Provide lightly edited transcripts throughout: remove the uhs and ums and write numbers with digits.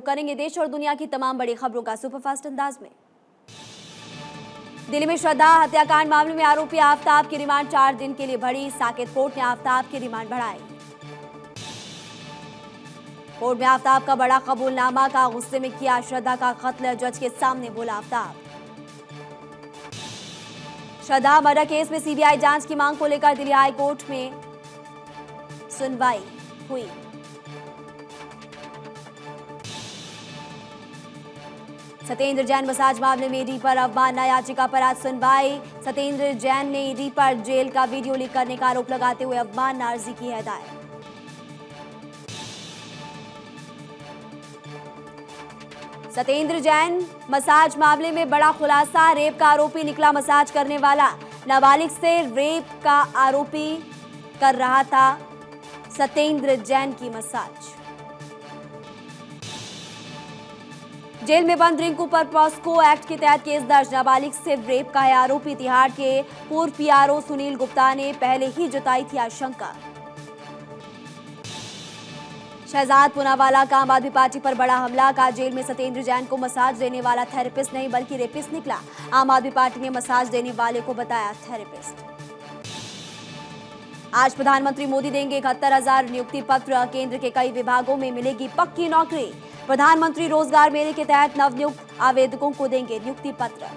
करेंगे देश और दुनिया की तमाम बड़ी खबरों का सुपरफास्ट अंदाज में। दिल्ली में श्रद्धा हत्याकांड मामले में आरोपी आफताब की रिमांड 4 दिन के लिए बढ़ी। साकेत कोर्ट ने आफताब की रिमांड बढ़ाई। कोर्ट में आफताब का बड़ा कबूलनामा का गुस्से में किया श्रद्धा का कत्ल, जज के सामने बोला आफताब। श्रद्धा मर्डर केस में सीबीआई जांच की मांग को लेकर दिल्ली हाई कोर्ट में सुनवाई हुई। सत्येंद्र जैन मसाज मामले में ईडी पर अवमानना याचिका पर आज सुनवाई। सत्येंद्र जैन ने ईडी पर जेल का वीडियो लीक करने का आरोप लगाते हुए अवमानना अर्जी की है दायर। सत्येंद्र जैन मसाज मामले में बड़ा खुलासा, रेप का आरोपी निकला मसाज करने वाला। नाबालिग से रेप का आरोपी कर रहा था सत्येंद्र जैन की मसाज। जेल में बंद रिंकू पर पॉस्को एक्ट के तहत केस दर्ज। नाबालिग से रेप का है आरोपी। तिहाड़ के पूर्व पीआरओ सुनील गुप्ता ने पहले ही जताई थी आशंका। शहजाद पूनावाला का आम आदमी पार्टी पर बड़ा हमला का। जेल में सत्येंद्र जैन को मसाज देने वाला थेरेपिस्ट नहीं बल्कि रेपिस्ट निकला। आम आदमी पार्टी ने मसाज देने वाले को बताया थेरेपिस्ट। आज प्रधानमंत्री मोदी देंगे 71,000 नियुक्ति पत्र। केंद्र के कई विभागों में मिलेगी पक्की नौकरी। प्रधानमंत्री रोजगार मेले के तहत नवनियुक्त आवेदकों को देंगे नियुक्ति पत्र।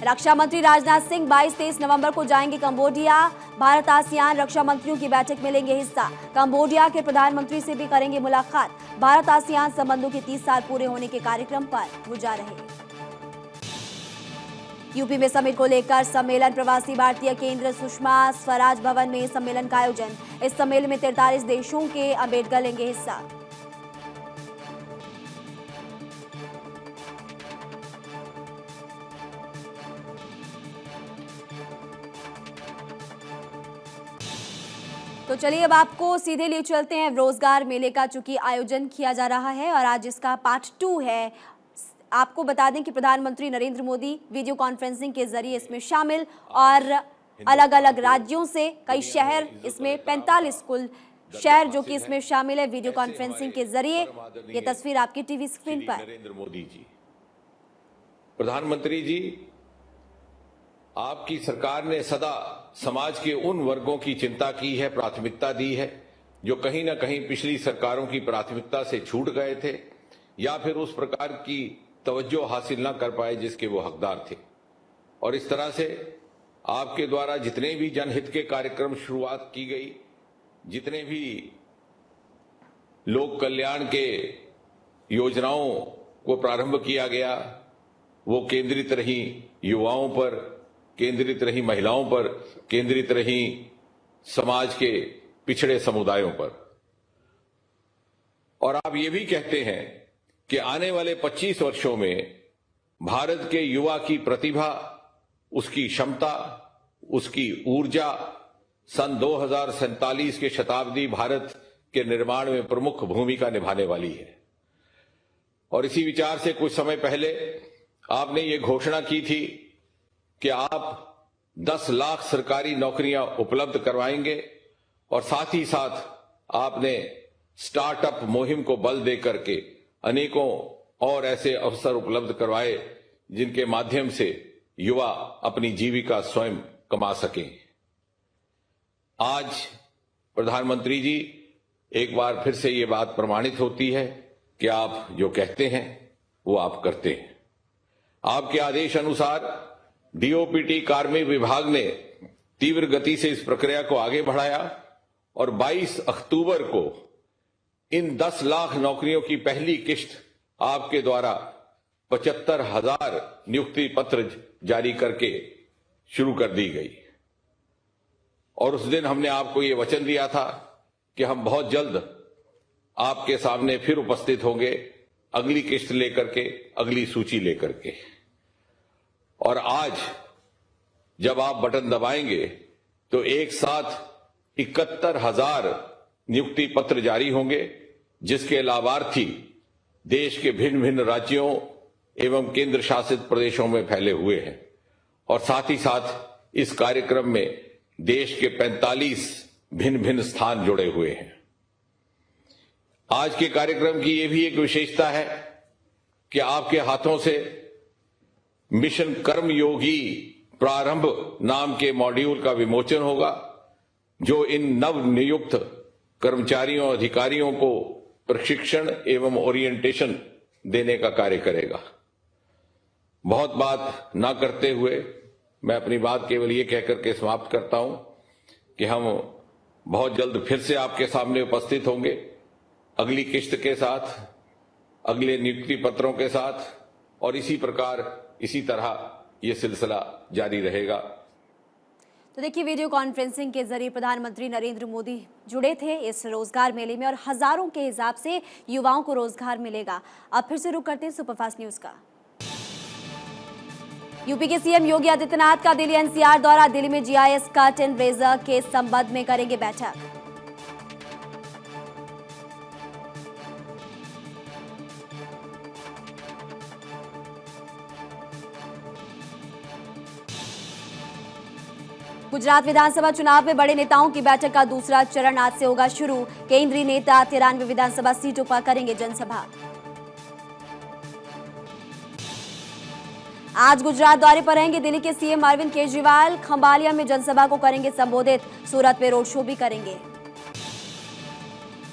रक्षा मंत्री राजनाथ सिंह 22-23 नवंबर को जाएंगे कंबोडिया। भारत आसियान रक्षा मंत्रियों की बैठक में लेंगे हिस्सा। कंबोडिया के प्रधानमंत्री से भी करेंगे मुलाकात। भारत आसियान संबंधों के 30 साल पूरे होने के कार्यक्रम पर वो जा रहे हैं। यूपी में समिट को लेकर सम्मेलन। प्रवासी भारतीय केंद्र सुषमा स्वराज भवन में सम्मेलन का आयोजन। इस सम्मेलन में 43 देशों के अम्बेडकर लेंगे हिस्सा। तो चलिए अब आपको सीधे लिए चलते हैं रोजगार मेले का, चूंकि आयोजन किया जा रहा है और आज इसका पार्ट 2 है। आपको बता दें कि प्रधानमंत्री नरेंद्र मोदी वीडियो कॉन्फ्रेंसिंग के जरिए इसमें शामिल और अलग अलग राज्यों से कई शहर, इसमें 45 कुल शहर जो कि इसमें शामिल है वीडियो कॉन्फ्रेंसिंग के जरिए। ये तस्वीर आपकी टीवी स्क्रीन पर। नरेंद्र मोदी जी, प्रधानमंत्री जी, आपकी सरकार ने सदा समाज के उन वर्गों की चिंता की है, प्राथमिकता दी है जो कहीं ना कहीं पिछली सरकारों की प्राथमिकता से छूट गए थे या फिर उस प्रकार की तवज्जो हासिल ना कर पाए जिसके वो हकदार थे। और इस तरह से आपके द्वारा जितने भी जनहित के कार्यक्रम शुरुआत की गई, जितने भी लोक कल्याण के योजनाओं को प्रारंभ किया गया, वो केंद्रित रही युवाओं पर, केंद्रित रही महिलाओं पर, केंद्रित रही समाज के पिछड़े समुदायों पर। और आप ये भी कहते हैं कि आने वाले 25 वर्षों में भारत के युवा की प्रतिभा, उसकी क्षमता, उसकी ऊर्जा सन 2047 के शताब्दी भारत के निर्माण में प्रमुख भूमिका निभाने वाली है। और इसी विचार से कुछ समय पहले आपने ये घोषणा की थी कि आप 10 लाख सरकारी नौकरियां उपलब्ध करवाएंगे और साथ ही साथ आपने स्टार्टअप मुहिम को बल दे करके अनेकों और ऐसे अवसर उपलब्ध करवाए जिनके माध्यम से युवा अपनी जीविका स्वयं कमा सकें। आज प्रधानमंत्री जी, एक बार फिर से ये बात प्रमाणित होती है कि आप जो कहते हैं वो आप करते हैं। आपके आदेश अनुसार डीओपीटी कार्मिक विभाग ने तीव्र गति से इस प्रक्रिया को आगे बढ़ाया और 22 अक्टूबर को इन 10 लाख नौकरियों की पहली किश्त आपके द्वारा 75,000 नियुक्ति पत्र जारी करके शुरू कर दी गई। और उस दिन हमने आपको ये वचन दिया था कि हम बहुत जल्द आपके सामने फिर उपस्थित होंगे अगली किश्त लेकर के, अगली सूची लेकर के। और आज जब आप बटन दबाएंगे तो एक साथ 71,000 नियुक्ति पत्र जारी होंगे, जिसके लाभार्थी देश के भिन्न भिन्न राज्यों एवं केंद्र शासित प्रदेशों में फैले हुए हैं। और साथ ही साथ इस कार्यक्रम में देश के 45 भिन्न भिन्न स्थान जुड़े हुए हैं। आज के कार्यक्रम की यह भी एक विशेषता है कि आपके हाथों से मिशन कर्मयोगी प्रारंभ नाम के मॉड्यूल का विमोचन होगा, जो इन नव नियुक्त कर्मचारियों अधिकारियों को प्रशिक्षण एवं ओरिएंटेशन देने का कार्य करेगा। बहुत बात ना करते हुए मैं अपनी बात केवल ये कहकर के समाप्त करता हूं कि हम बहुत जल्द फिर से आपके सामने उपस्थित होंगे, अगली किश्त के साथ, अगले नियुक्ति पत्रों के साथ, और इसी प्रकार इसी तरह ये सिलसिला जारी रहेगा। तो देखिए, वीडियो कॉन्फ्रेंसिंग के जरिए प्रधानमंत्री नरेंद्र मोदी जुड़े थे इस रोजगार मेले में और हजारों के हिसाब से युवाओं को रोजगार मिलेगा। अब फिर से रुक करते हैं सुपरफास्ट न्यूज का। यूपी के सीएम योगी आदित्यनाथ का दिल्ली एनसीआर दौरा। दिल्ली में जीआईएस कट एंड रेजर के संबंध में करेंगे बैठक। गुजरात विधानसभा चुनाव में बड़े नेताओं की बैठक का दूसरा चरण आज से होगा शुरू। केंद्रीय नेता 93 विधानसभा सीटों पर करेंगे जनसभा। आज गुजरात दौरे पर रहेंगे दिल्ली के सीएम अरविंद केजरीवाल। खंबालिया में जनसभा को करेंगे संबोधित। सूरत में रोड शो भी करेंगे।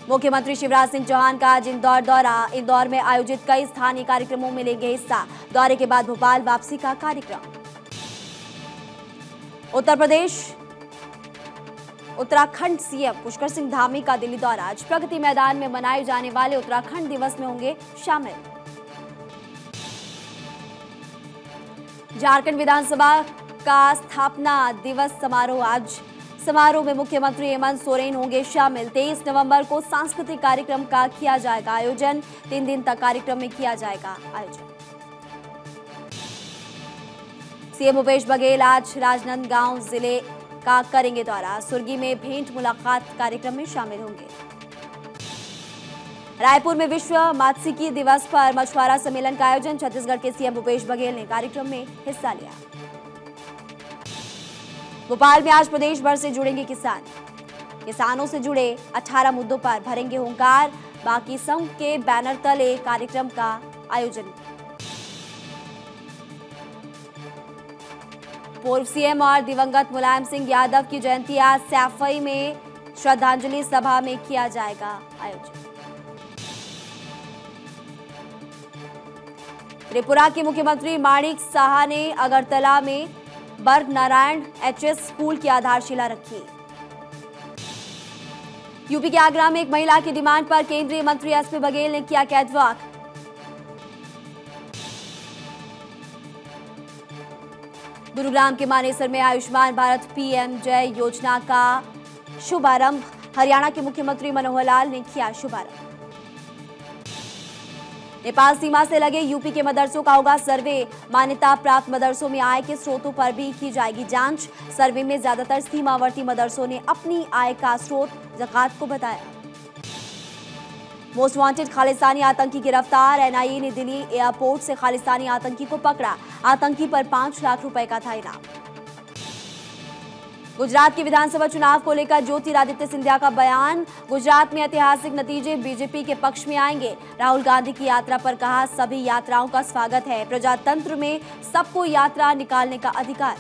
मुख्यमंत्री शिवराज सिंह चौहान का आज इंदौर दौरा। इंदौर में आयोजित कई स्थानीय कार्यक्रमों में लेंगे हिस्सा। दौरे के बाद भोपाल वापसी का कार्यक्रम। उत्तर प्रदेश उत्तराखंड सीएम पुष्कर सिंह धामी का दिल्ली दौरा। आज प्रगति मैदान में मनाए जाने वाले उत्तराखंड दिवस में होंगे शामिल। झारखंड विधानसभा का स्थापना दिवस समारोह। आज समारोह में मुख्यमंत्री हेमंत सोरेन होंगे शामिल। 23 नवंबर को सांस्कृतिक कार्यक्रम का किया जाएगा आयोजन। 3 दिन तक कार्यक्रम में किया जाएगा आयोजन। सीएम भूपेश बघेल आज राजनांदगांव जिले का करेंगे दौरा। सुर्गी में भेंट मुलाकात कार्यक्रम में शामिल होंगे। रायपुर में विश्व मात्स्यिकी दिवस पर मछुआरा सम्मेलन का आयोजन। छत्तीसगढ़ के सीएम भूपेश बघेल ने कार्यक्रम में हिस्सा लिया। भोपाल में आज प्रदेश भर से जुड़ेंगे किसान। किसानों से जुड़े 18 मुद्दों पर भरेंगे हुंकार। बाकी संघ के बैनर तले कार्यक्रम का आयोजन। पूर्व सीएम और दिवंगत मुलायम सिंह यादव की जयंती आज सैफई में श्रद्धांजलि सभा में किया जाएगा आयोजन। त्रिपुरा के मुख्यमंत्री माणिक साहा ने अगरतला में बर्ग नारायण एचएस स्कूल की आधारशिला रखी। यूपी के आगरा में एक महिला की डिमांड पर केंद्रीय मंत्री एसपी बघेल ने किया कैटवॉक। गुरुग्राम के मानेसर में आयुष्मान भारत पीएम जय योजना का शुभारंभ। हरियाणा के मुख्यमंत्री मनोहर लाल ने किया शुभारंभ। नेपाल सीमा से लगे यूपी के मदरसों का होगा सर्वे। मान्यता प्राप्त मदरसों में आय के स्रोतों पर भी की जाएगी जांच। सर्वे में ज्यादातर सीमावर्ती मदरसों ने अपनी आय का स्रोत ज़कात को बताया। मोस्ट वांटेड खालिस्तानी आतंकी गिरफ्तार। एनआईए ने दिल्ली एयरपोर्ट से खालिस्तानी आतंकी को पकड़ा। आतंकी पर 5 लाख रुपए का था इनाम। गुजरात के विधानसभा चुनाव को लेकर ज्योतिरादित्य सिंधिया का बयान। गुजरात में ऐतिहासिक नतीजे बीजेपी के पक्ष में आएंगे। राहुल गांधी की यात्रा पर कहा, सभी यात्राओं का स्वागत है। प्रजातंत्र में सबको यात्रा निकालने का अधिकार।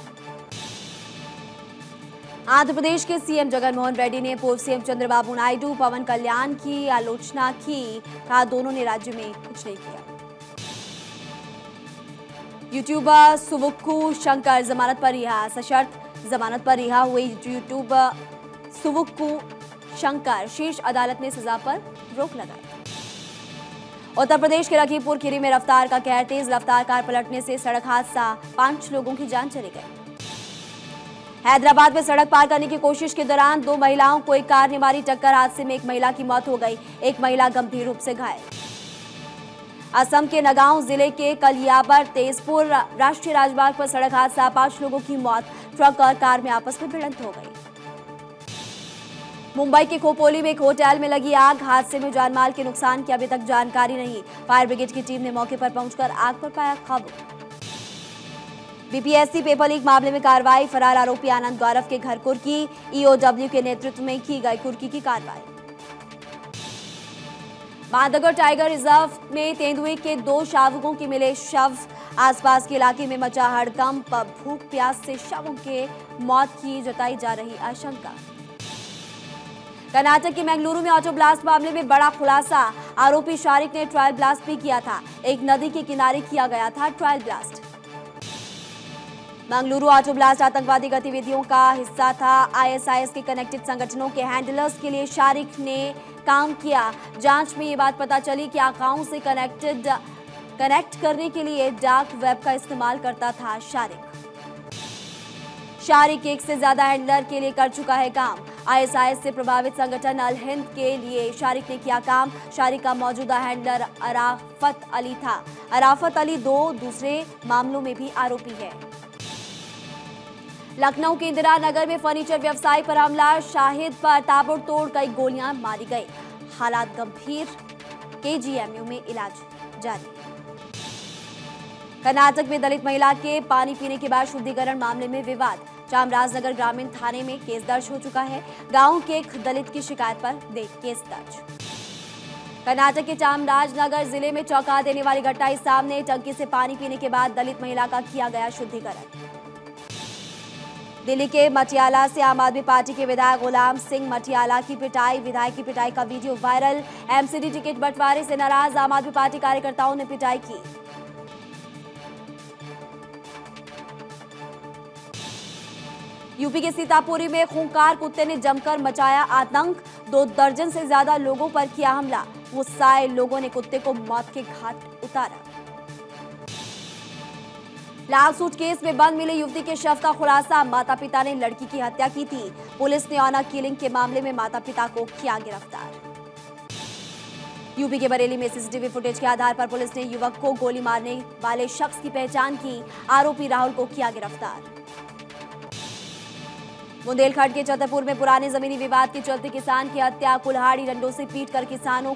आंध्र प्रदेश के सीएम जगनमोहन रेड्डी ने पूर्व सीएम चंद्रबाबू नायडू, पवन कल्याण की आलोचना की। कहा, दोनों ने राज्य में कुछ नहीं किया। यूट्यूबर सुवुक्कू शंकर जमानत पर रिहा। सशर्त जमानत पर रिहा हुई यूट्यूबर सुवुक्कू शंकर शीर्ष अदालत ने सजा पर रोक लगाई। उत्तर प्रदेश के लखीमपुर खीरी में रफ्तार का कहर। तेज रफ्तार कार पलटने से सड़क हादसा, 5 लोगों की जान चली गई। हैदराबाद में सड़क पार करने की कोशिश के दौरान 2 महिलाओं को एक कार ने मारी टक्कर। हादसे में एक महिला की मौत हो गई, एक महिला गंभीर रूप से घायल। असम के नगांव जिले के कलियाबर तेजपुर राष्ट्रीय राजमार्ग पर सड़क हादसा, 5 लोगों की मौत। ट्रक और कार में आपस में भिड़ंत हो गई। मुंबई के खोपोली में एक होटल में लगी आग। हादसे में जानमाल के नुकसान की अभी तक जानकारी नहीं। फायर ब्रिगेड की टीम ने मौके पर पहुंचकर आग पर पाया काबू। बीपीएससी पेपर लीक मामले में कार्रवाई। फरार आरोपी आनंद गौरव के घर कुर्की। ईओडब्ल्यू के नेतृत्व में की गई कुर्की की कार्रवाई। बांधवगढ़ टाइगर रिजर्व में तेंदुए के 2 शावकों के मिले शव। आसपास के इलाके में मचा हड़कंप। भूख प्यास से शवों के मौत की जताई जा रही आशंका। कर्नाटक के मंगलुरु में ऑटो ब्लास्ट मामले में बड़ा खुलासा। आरोपी शारिक ने ट्रायल ब्लास्ट भी किया था। एक नदी के किनारे किया गया था trial blast. Mangaluru auto blast आतंकवादी गतिविधियों का हिस्सा था। आईएसआईएस के कनेक्टेड संगठनों के हैंडलर्स के लिए शारिक ने काम किया। जांच में ये बात पता चली कि अकाउंट से कनेक्ट करने के लिए डार्क वेब का इस्तेमाल करता था शारिक 1 से ज्यादा हैंडलर के लिए कर चुका है काम। आईएसआईएस से प्रभावित संगठन अल हिंद के लिए शारिक ने किया काम। शारिक का मौजूदा हैंडलर अराफत अली था। अराफत अली 2 दूसरे मामलों में भी आरोपी है। लखनऊ के इंदिरा नगर में फर्नीचर व्यवसायी पर हमला। शाहिद पर ताबड़तोड़ कई गोलियां मारी गई। हालात गंभीर। केजीएमयू में इलाज जारी। कर्नाटक में दलित महिला के पानी पीने के बाद शुद्धिकरण मामले में विवाद। चामराजनगर ग्रामीण थाने में केस दर्ज हो चुका है। गांव के एक दलित की शिकायत पर केस दर्ज। कर्नाटक के चामराजनगर जिले में चौंका देने वाली घटना आई सामने। टंकी से पानी पीने के बाद दलित महिला का किया गया शुद्धिकरण। दिल्ली के मटियाला से आम आदमी पार्टी के विधायक गुलाम सिंह मटियाला की पिटाई। विधायक की पिटाई का वीडियो वायरल। एमसीडी टिकट बंटवारे से नाराज आम आदमी पार्टी कार्यकर्ताओं ने पिटाई की। यूपी के सीतापुरी में खूंखार कुत्ते ने जमकर मचाया आतंक। 2 दर्जन से ज्यादा लोगों पर किया हमला। गुस्साए लोगों ने कुत्ते को मौत के घाट उतारा। लालसूट केस में बंद मिली युवती के शव का खुलासा। माता पिता ने लड़की की हत्या की थी। पुलिस ने ऑनर किलिंग के मामले में माता पिता को किया गिरफ्तार। यूपी के बरेली में सीसीटीवी फुटेज के आधार पर पुलिस ने युवक को गोली मारने वाले शख्स की पहचान की। आरोपी राहुल को किया गिरफ्तार। बुंदेलखंड के छतरपुर में पुराने जमीनी विवाद के चलते किसान की हत्या। कुल्हाड़ी डंडों से पीटकर किसान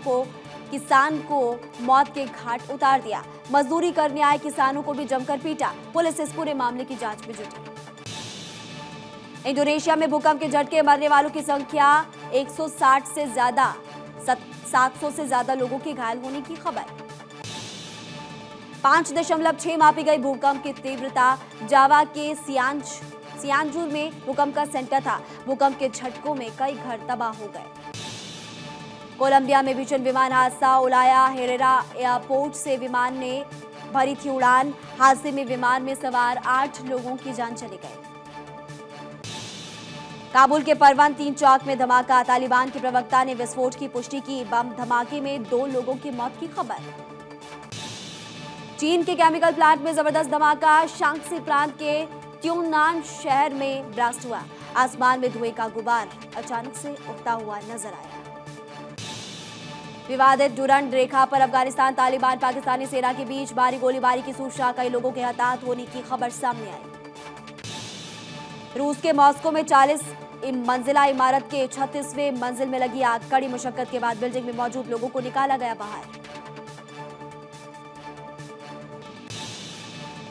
को मौत के घाट उतार दिया। मजदूरी करने आए किसानों को भी जमकर पीटा। पुलिस इस पूरे मामले की जांच में जुटी। इंडोनेशिया में भूकंप के झटके मरने वालों की संख्या 160 से ज्यादा। 700 से ज्यादा लोगों के घायल होने की खबर। 5.6 मापी गई भूकंप की तीव्रता। जावा के सियानजूर में भूकंप का सेंटर था। भूकंप के झटकों में कई घर तबाह हो गए। कोलंबिया में भीषण विमान हादसा। उलाया हेरेरा एयरपोर्ट से विमान ने भरी थी उड़ान। हादसे में विमान में सवार 8 लोगों की जान चली गई। काबुल के परवन 3 चौक में धमाका। तालिबान के प्रवक्ता ने विस्फोट की पुष्टि की। बम धमाके में 2 लोगों की मौत की खबर। चीन के केमिकल प्लांट में जबरदस्त धमाका। शांगसी प्रांत के त्यूनान शहर में ब्लास्ट हुआ। आसमान में धुएं का गुबार अचानक से उठता हुआ नजर आया। विवादित डुरंड रेखा पर अफगानिस्तान तालिबान पाकिस्तानी सेना के बीच भारी गोलीबारी की सूचना। कई लोगों के हताहत होने की खबर सामने आई। रूस के मॉस्को में 40 मंजिला इमारत के 36वें मंजिल में लगी आग। कड़ी मुशक्कत के बाद बिल्डिंग में मौजूद लोगों को निकाला गया बाहर।